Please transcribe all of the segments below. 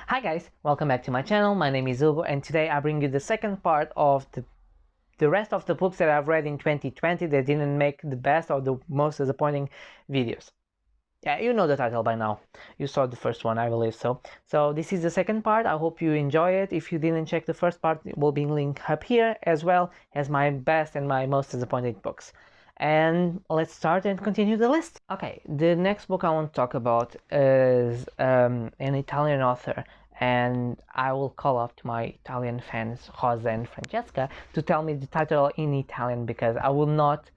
Hi guys, welcome back to my channel. My name is Ugo and today I bring you the second part of the rest of the books that I've read in 2020 that didn't make the best or the most disappointing videos. Yeah, you know the title by now. You saw the first one, I believe so. So this is the second part. I hope you enjoy it. If you didn't check the first part, it will be linked up here as well as my best and my most disappointing books. And let's start and continue the list. Okay, the next book I want to talk about is an Italian author, and I will call up to my Italian fans, Rosa and Francesca, to tell me the title in Italian because I will not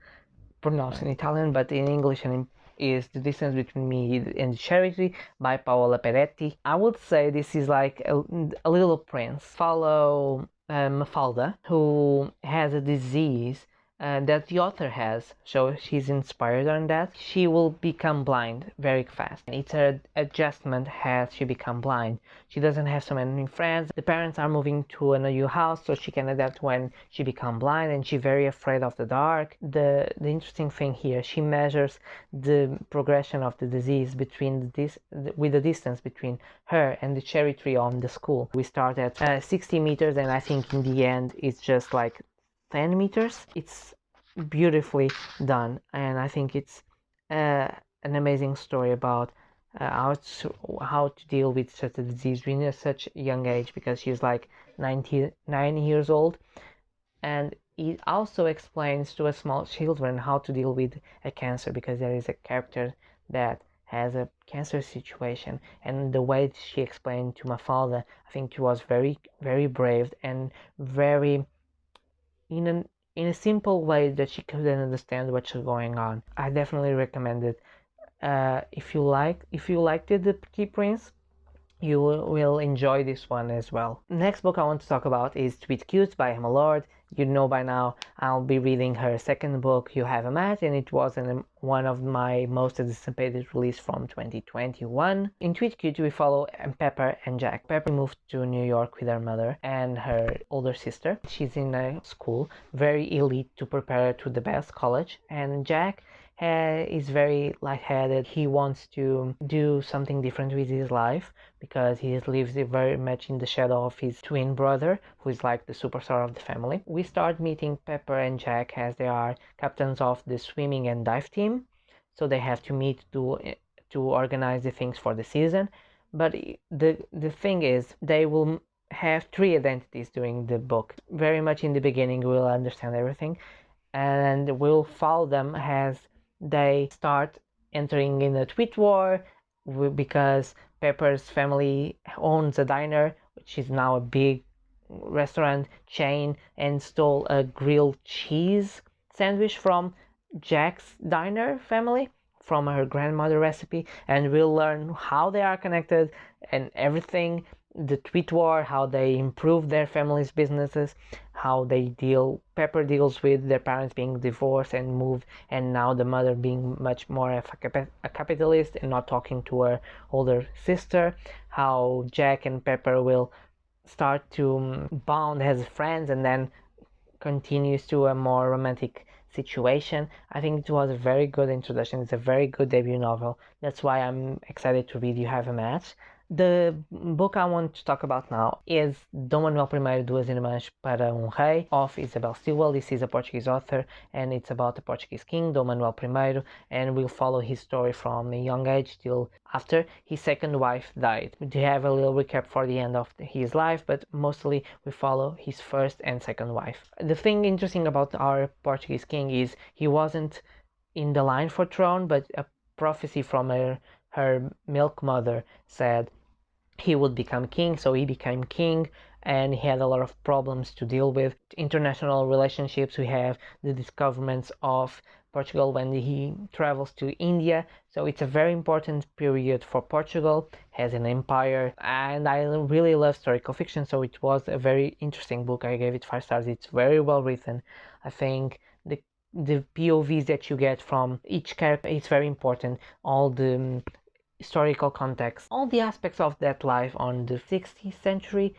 pronounce in Italian, but in English and is The Distance Between Me and the Charity by Paola Peretti. I would say this is like a little prince. Follow Mafalda, who has a disease that the author has, so she's inspired on that. She will become blind very fast. It's her adjustment as she become blind. She doesn't have so many friends. The parents are moving to a new house so she can adapt when she become blind, and she's very afraid of the dark. The interesting thing here, she measures the progression of the disease between with the distance between her and the cherry tree on the school. We start at 60 meters, and I think in the end it's just like 10 meters. It's beautifully done, and I think it's an amazing story about how to deal with such a disease in such a young age, because she's like 99 years old, and it also explains to a small children how to deal with a cancer, because there is a character that has a cancer situation, and the way she explained to my father, I think she was very, very brave and very in a simple way that she couldn't understand what's going on. I definitely recommend it. If you liked The Petit Prince, you will enjoy this one as well. Next book I want to talk about is Cutie by Emma Lord. You know by now I'll be reading her second book, You Have a Match, and it was one of my most anticipated release from 2021. In Cutie we follow Pepper and Jack. Pepper moved to New York with her mother and her older sister. She's in a school, very elite, to prepare her to the best college, and Jack is very lightheaded. He wants to do something different with his life because he lives very much in the shadow of his twin brother, who is like the superstar of the family. We start meeting Pepper and Jack as they are captains of the swimming and dive team, so they have to meet to organize the things for the season. But the thing is, they will have three identities during the book. Very much in the beginning we'll understand everything, and we'll follow them as they start entering in a tweet war, because Pepper's family owns a diner, which is now a big restaurant chain, and stole a grilled cheese sandwich from Jack's diner family, from her grandmother recipe, and we'll learn how they are connected and everything, the tweet war, how they improve their family's businesses, how Pepper deals with their parents being divorced and moved, and now the mother being much more of a capitalist and not talking to her older sister, how Jack and Pepper will start to bond as friends and then continues to a more romantic situation. I think it was a very good introduction. It's a very good debut novel. That's why I'm excited to read You Have a Match. The book I want to talk about now is Dom Manuel I, Duas Irmãs para Rei, of Isabel Stilwell. This is a Portuguese author, and it's about the Portuguese king, Dom Manuel I, and we'll follow his story from a young age till after his second wife died. We have a little recap for the end of his life, but mostly we follow his first and second wife. The thing interesting about our Portuguese king is he wasn't in the line for throne, but a prophecy from her milk mother said he would become king, so he became king, and he had a lot of problems to deal with. International relationships, we have the discoveries of Portugal when he travels to India, so it's a very important period for Portugal as an empire, and I really love historical fiction, so it was a very interesting book. I gave it 5 stars. It's very well written. I think the POVs that you get from each character is very important. All the historical context, all the aspects of that life on the 16th century,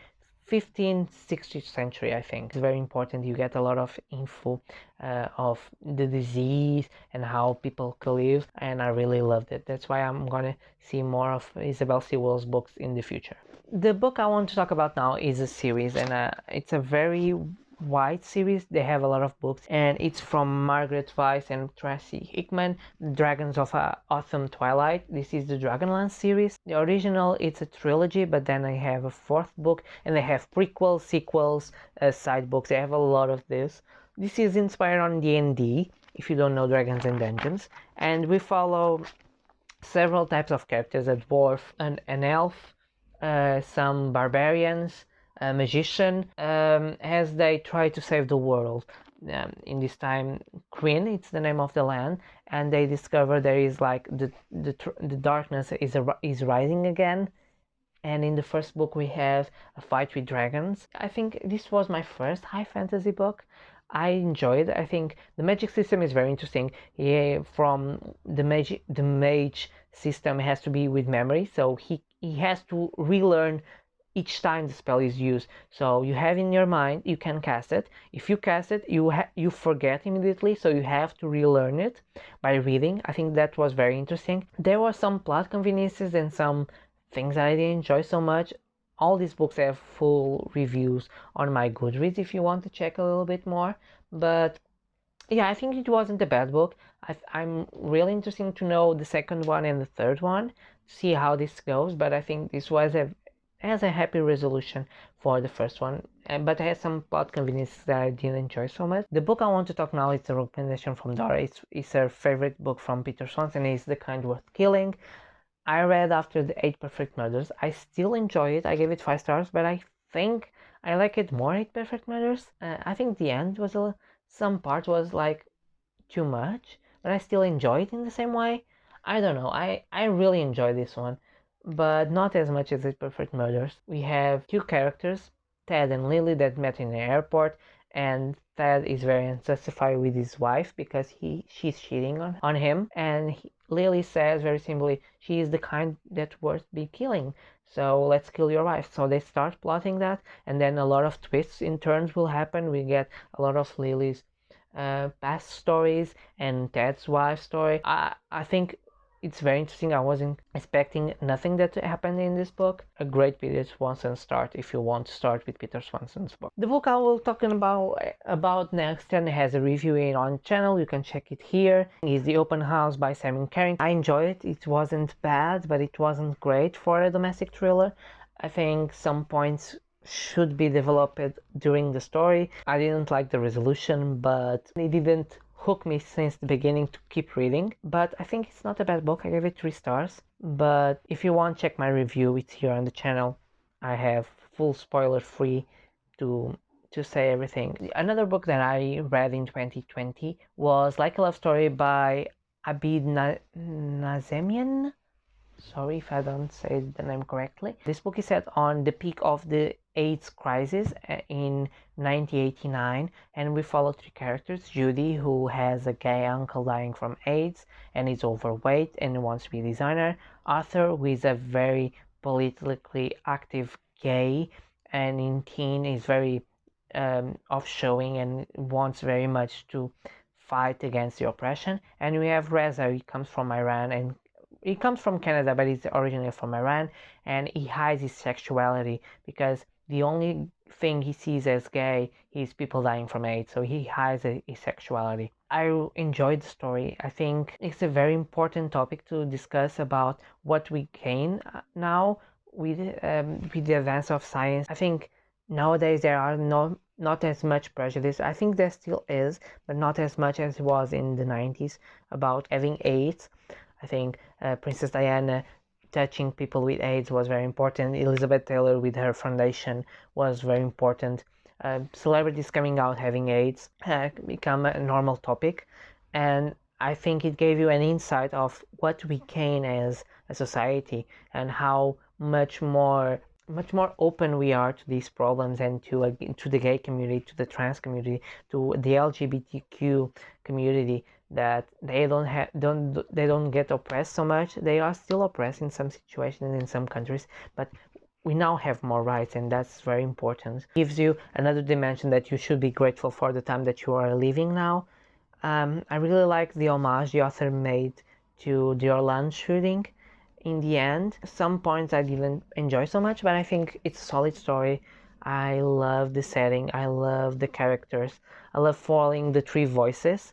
15th, 16th century, I think. It's very important. You get a lot of info of the disease and how people live, and I really loved it. That's why I'm gonna see more of Isabel Sewell's books in the future. The book I want to talk about now is a series, and it's a very wide series. They have a lot of books, and it's from Margaret Weiss and Tracy Hickman, Dragons of Autumn Twilight. This is the Dragonlance series. The original, it's a trilogy, but then I have a fourth book, and they have prequels, sequels, side books. They have a lot of this. This is inspired on D&D, if you don't know Dragons and Dungeons, and we follow several types of characters: a dwarf, an elf, some barbarians, a magician, as they try to save the world. In this time, Queen, it's the name of the land, and they discover there is like the darkness is rising again. And in the first book we have a fight with dragons. I think this was my first high fantasy book. I enjoyed it. I think the magic system is very interesting. From the mage system has to be with memory, so he has to relearn each time the spell is used. So you have in your mind, you can cast it. If you cast it, you forget immediately, so you have to relearn it by reading. I think that was very interesting. There were some plot conveniences and some things that I didn't enjoy so much. All these books have full reviews on my Goodreads if you want to check a little bit more. But yeah, I think it wasn't a bad book. I'm really interested to know the second one and the third one, see how this goes. But I think this was has a happy resolution for the first one, but it has some plot conveniences that I didn't enjoy so much. The book I want to talk now is a recommendation from Dora. It's her favorite book from Peter Swanson. It's The Kind Worth Killing. I read after the 8 Perfect Murders. I still enjoy it. I gave it 5 stars, but I think I like it more, 8 Perfect Murders. I think the end was some part was like too much, but I still enjoy it in the same way. I don't know. I really enjoy this one, but not as much as 8 Perfect Murders. We have 2 characters, Ted and Lily, that met in the airport, and Ted is very unsatisfied with his wife because she's cheating on him, and Lily says very simply, she is the kind that's worth be killing, so let's kill your wife. So they start plotting that, and then a lot of twists and turns will happen. We get a lot of Lily's past stories and Ted's wife story. I think it's very interesting. I wasn't expecting nothing that happened in this book. A great Peter Swanson start if you want to start with Peter Swanson's book. The book I will talking about next and has a review in on the channel. You can check it here. Is The Open House by Simon Carrington. I enjoyed it. It wasn't bad, but it wasn't great for a domestic thriller. I think some points should be developed during the story. I didn't like the resolution, but it didn't hook me since the beginning to keep reading. But I think it's not a bad book. I gave it 3 stars. But if you want to check my review, it's here on the channel. I have full spoiler free to say everything. Another book that I read in 2020 was Like a Love Story by Abid Nazemian. Sorry if I don't say the name correctly. This book is set on the peak of the AIDS crisis in 1989, and we follow 3 characters. Judy, who has a gay uncle dying from AIDS and is overweight and wants to be a designer. Arthur, who is a very politically active gay and in teen is very off-showing and wants very much to fight against the oppression. And we have Reza, he comes from Iran, and he comes from Canada, but he's originally from Iran, and he hides his sexuality because the only thing he sees as gay is people dying from AIDS, so he hides his sexuality. I enjoyed the story. I think it's a very important topic to discuss about what we gain now with the advance of science. I think nowadays there are not as much prejudice. I think there still is, but not as much as it was in the 90s about having AIDS. I think Princess Diana touching people with AIDS was very important. Elizabeth Taylor with her foundation was very important. Celebrities coming out having AIDS become a normal topic, and I think it gave you an insight of what we gain as a society and how much more open we are to these problems and to the gay community, to the trans community, to the LGBTQ community, that they don't get oppressed so much. They are still oppressed in some situations in some countries, but we now have more rights, and that's very important. It gives you another dimension that you should be grateful for the time that you are living now. I really like the homage the author made to the Orlando shooting in the end. Some points I didn't enjoy so much, but I think it's a solid story. I love the setting, I love the characters, I love following the three voices.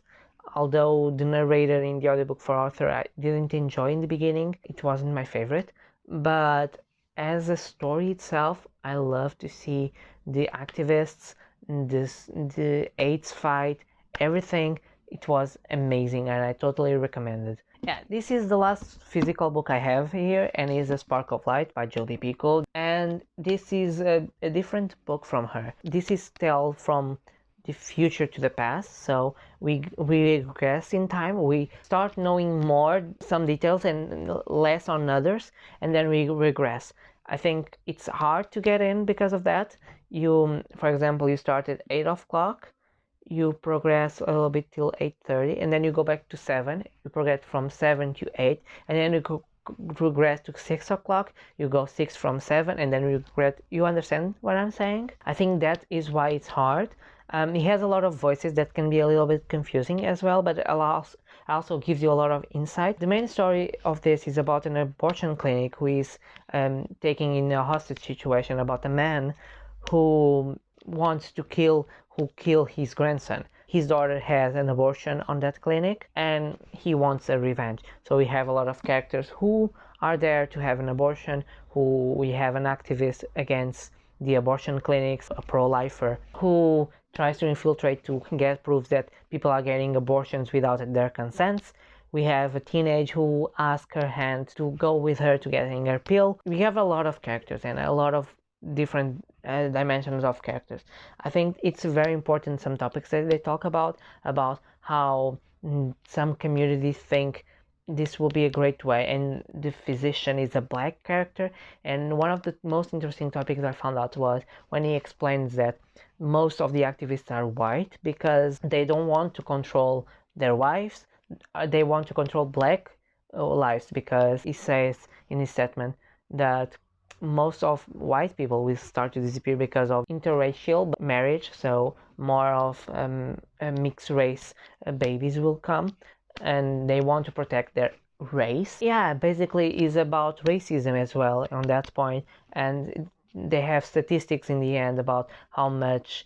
Although the narrator in the audiobook for Arthur I didn't enjoy in the beginning, it wasn't my favorite, but as a story itself, I love to see the activists, the AIDS fight, everything. It was amazing and I totally recommend it. Yeah, this is the last physical book I have here, and is A Spark of Light by Jodi Picoult. And this is a different book from her. This is tell from the future to the past, so we regress in time. We start knowing more some details and less on others, and then we regress. I think it's hard to get in because of that. You, for example, you start at 8 o'clock, you progress a little bit till 8:30, and then you go back to 7, you progress from 7 to 8, and then you progress to 6 o'clock, you go 6 from 7, and then you regret. You understand what I'm saying? I think that is why it's hard. He has a lot of voices that can be a little bit confusing as well, but it also gives you a lot of insight. The main story of this is about an abortion clinic who is taking in a hostage situation about a man who wants to kill his grandson. His daughter has an abortion on that clinic and he wants a revenge. So we have a lot of characters who are there to have an abortion, who we have an activist against the abortion clinics, a pro-lifer who tries to infiltrate to get proof that people are getting abortions without their consents. We have a teenage who asks her hand to go with her to getting her pill. We have a lot of characters and a lot of different dimensions of characters. I think it's very important, some topics that they talk about how some communities think this will be a great way, and the physician is a black character. And one of the most interesting topics I found out was when he explains that most of the activists are white because they don't want to control their wives, they want to control black lives, because he says in his statement that most of white people will start to disappear because of interracial marriage, so more of mixed race babies will come, and they want to protect their race. Yeah, basically is about racism as well on that point, and they have statistics in the end about how much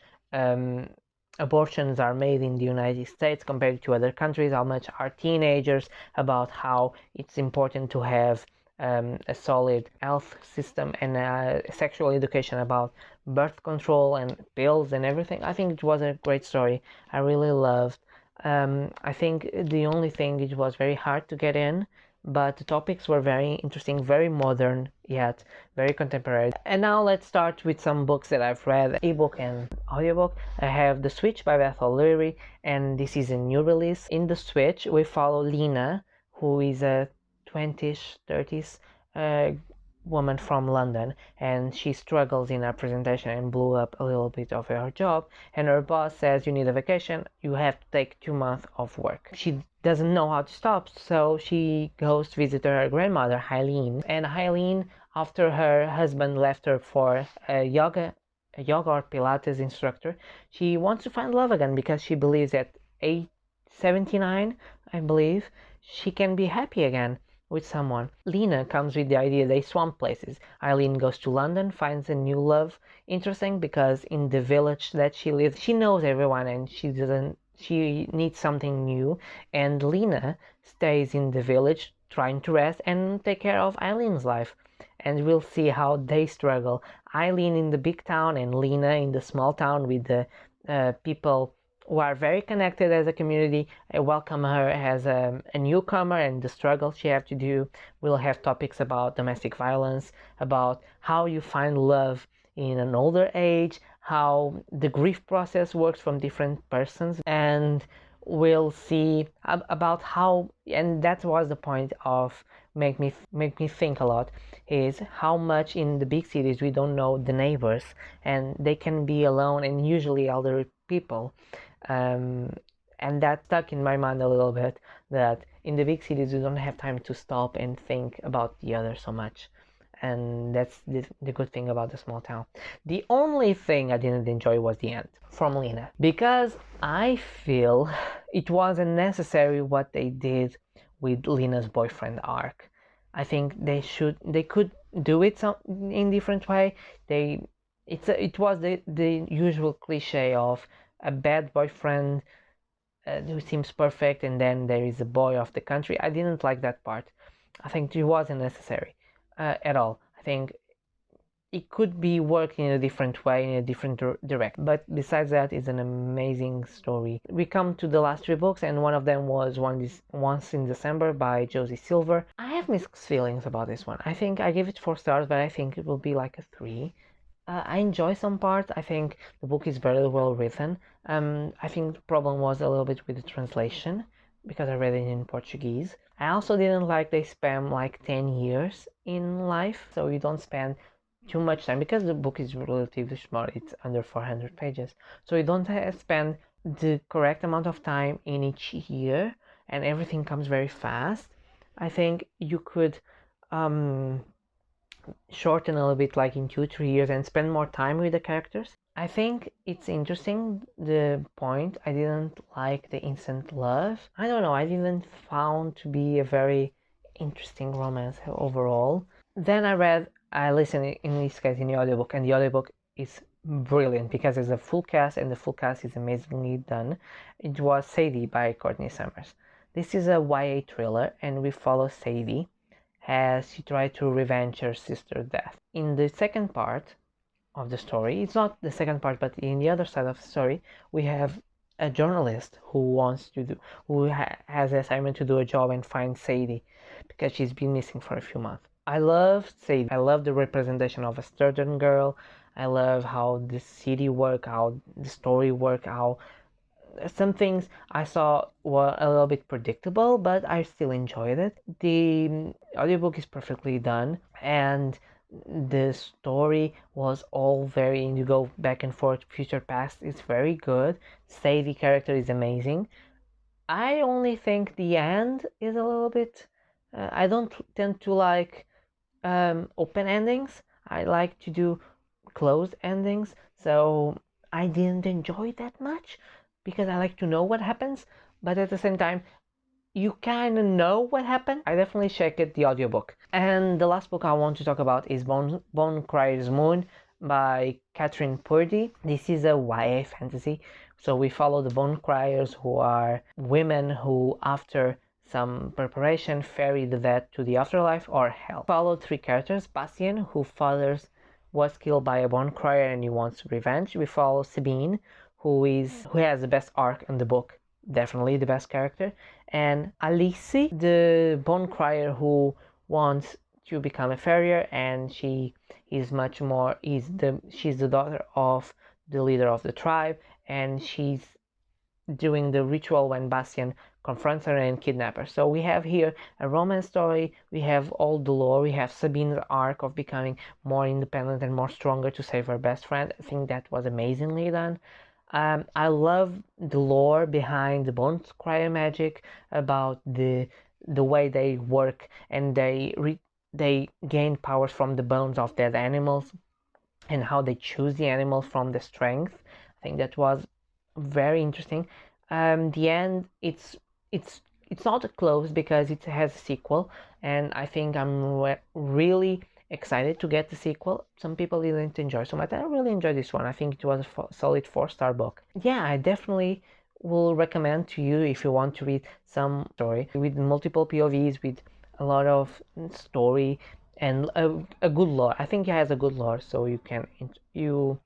abortions are made in the United States compared to other countries, how much are teenagers, about how it's important to have a solid health system and sexual education about birth control and pills and everything. I think it was a great story. I really loved. I think the only thing, it was very hard to get in, but the topics were very interesting, very modern, yet very contemporary. And now let's start with some books that I've read, ebook and audiobook. I have The Switch by Beth O'Leary, and this is a new release. In The Switch, we follow Lena, who is a 20s, 30s woman from London, and she struggles in her presentation and blew up a little bit of her job, and her boss says, you need a vacation, you have to take 2 months of work. She doesn't know how to stop, so she goes to visit her grandmother Eileen, and Eileen, after her husband left her for a yoga or Pilates instructor, she wants to find love again because she believes at age 79, I believe, she can be happy again with someone. Lena comes with the idea they swap places. Eileen goes to London, finds a new love. Interesting because in the village that she lives, she knows everyone and she needs something new. And Lena stays in the village trying to rest and take care of Eileen's life. And we'll see how they struggle. Eileen in the big town and Lena in the small town with the people who are very connected as a community. I welcome her as a newcomer and the struggles she have to do. We'll have topics about domestic violence, about how you find love in an older age, how the grief process works from different persons, and we'll see about how, and that was the point of make me think a lot, is how much in the big cities we don't know the neighbors and they can be alone, and usually elderly people. And that stuck in my mind a little bit, that in the big cities we don't have time to stop and think about the other so much. and that's the good thing about the small town. The only thing I didn't enjoy was the end from Lena, because I feel it wasn't necessary what they did with Lena's boyfriend arc. I think they could do it in different way. It was the usual cliche of a bad boyfriend who seems perfect, and then there is a boy of the country. I didn't like that part. I think it wasn't necessary at all. I think it could be worked in a different way, in a different direction. But besides that, it's an amazing story. We come to the last 3 books, and one of them was Once in December by Josie Silver. I have mixed feelings about this one. I think I give it 4 stars, but I think it will be like a 3. I enjoy some parts. I think the book is very well written. I think the problem was a little bit with the translation, because I read it in Portuguese. I also didn't like they spam like 10 years in life, so you don't spend too much time, because the book is relatively small. It's under 400 pages, so you don't spend the correct amount of time in each year, and everything comes very fast. I think you could shorten a little bit, like in 2-3 years, and spend more time with the characters. I think it's interesting, the point. I didn't like the instant love. I don't know, I didn't found to be a very interesting romance overall. Then I listened in this case in the audiobook, and the audiobook is brilliant because it's a full cast, and the full cast is amazingly done. It was Sadie by Courtney Summers. This is a YA thriller, and we follow Sadie as she tried to revenge her sister's death. In the second part of the story, it's not the second part, but in the other side of the story, we have a journalist who has the assignment to do a job and find Sadie, because she's been missing for a few months. I love Sadie. I love the representation of a southern girl. I love how the city work, how the story work, how some things I saw were a little bit predictable, but I still enjoyed it. The audiobook is perfectly done, and the story was all very, you go back and forth, future, past. It's very good. Sadie character is amazing. I only think the end is a little bit, I don't tend to like open endings. I like to do closed endings, so I didn't enjoy that much, because I like to know what happens, but at the same time, you kind of know what happened. I definitely checked the audiobook. And the last book I want to talk about is Bone Crier's Moon by Catherine Purdy. This is a YA fantasy, so we follow the Bone Criers, who are women who, after some preparation, ferry the dead to the afterlife or hell. Follow 3 characters: Bastien, whose father was killed by a bone crier and he wants revenge. We follow Sabine, who has the best arc in the book, definitely the best character, and Alice, the bone crier who wants to become a farrier, and she's the daughter of the leader of the tribe, and she's doing the ritual when Bastien confronts her and kidnaps her. So we have here a romance story, we have all the lore, we have Sabine's arc of becoming more independent and more stronger to save her best friend. I think that was amazingly done. I love the lore behind the Bone Crier magic, about the way they work, and they gain powers from the bones of dead animals, and how they choose the animals from the strength. I think that was very interesting. The end, it's not close because it has a sequel, and I think I'm really excited to get the sequel. Some people didn't enjoy so much. I really enjoyed this one. I think it was a solid 4-star book. Yeah, I definitely will recommend to you if you want to read some story with multiple POVs, with a lot of story and a good lore. I think it has a good lore, so you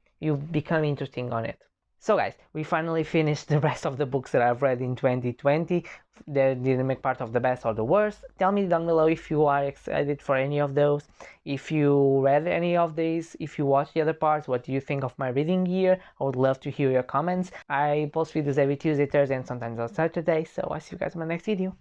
become interesting on it. So guys, we finally finished the rest of the books that I've read in 2020. They didn't make part of the best or the worst. Tell me down below if you are excited for any of those, if you read any of these, if you watched the other parts, what do you think of my reading year? I would love to hear your comments. I post videos every Tuesday, Thursday, and sometimes on Saturday, so I'll see you guys in my next video.